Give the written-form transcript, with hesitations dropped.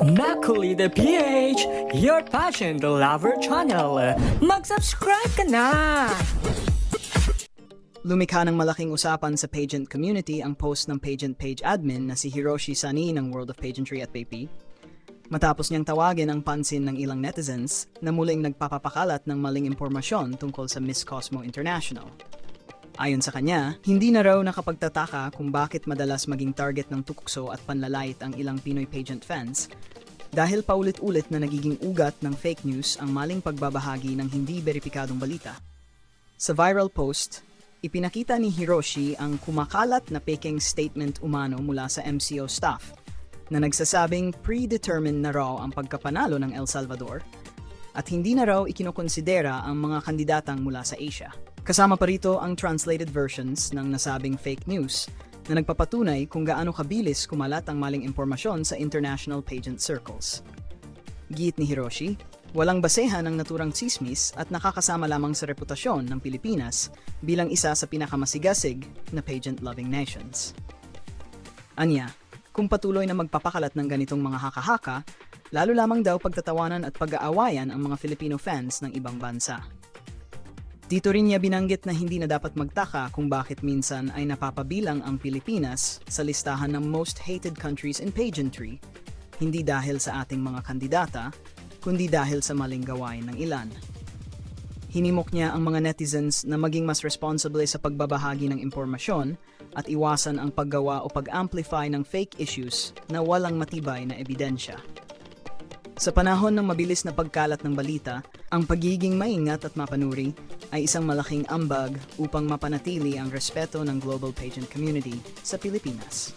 Macaulay the PH, your passion the lover channel. Mag-subscribe ka na! Lumikha ng malaking usapan sa pageant community ang post ng pageant page admin na si Hiroshi Sani ng World of Pageantry at PP. Matapos niyang tawagin ang pansin ng ilang netizens na muling nagpapapakalat ng maling impormasyon tungkol sa Miss Cosmo International. Ayon sa kanya, hindi na raw nakapagtataka kung bakit madalas maging target ng tukso at panlalait ang ilang Pinoy pageant fans dahil paulit-ulit na nagiging ugat ng fake news ang maling pagbabahagi ng hindi beripikadong balita. Sa viral post, ipinakita ni Hiroshi ang kumakalat na peking statement umano mula sa MCO staff na nagsasabing predetermined na raw ang pagkapanalo ng El Salvador at hindi na raw ikinokonsidera ang mga kandidatang mula sa Asia. Kasama pa rito ang translated versions ng nasabing fake news na nagpapatunay kung gaano kabilis kumalat ang maling impormasyon sa international pageant circles. Giit ni Hiroshi, walang basehan ang naturang tsismis at nakakasama lamang sa reputasyon ng Pilipinas bilang isa sa pinakamasigasig na pageant-loving nations. Anya, kung patuloy na magpapakalat ng ganitong mga haka-haka, lalo lamang daw pagtatawanan at pag-aawayan ang mga Filipino fans ng ibang bansa. Dito rin niya binanggit na hindi na dapat magtaka kung bakit minsan ay napapabilang ang Pilipinas sa listahan ng most hated countries in pageantry, hindi dahil sa ating mga kandidata, kundi dahil sa maling gawain ng ilan. Hinimok niya ang mga netizens na maging mas responsable sa pagbabahagi ng impormasyon at iwasan ang paggawa o pag-amplify ng fake issues na walang matibay na ebidensya. Sa panahon ng mabilis na pagkalat ng balita, ang pagiging maingat at mapanuri ay isang malaking ambag upang mapanatili ang respeto ng global pageant community sa Pilipinas.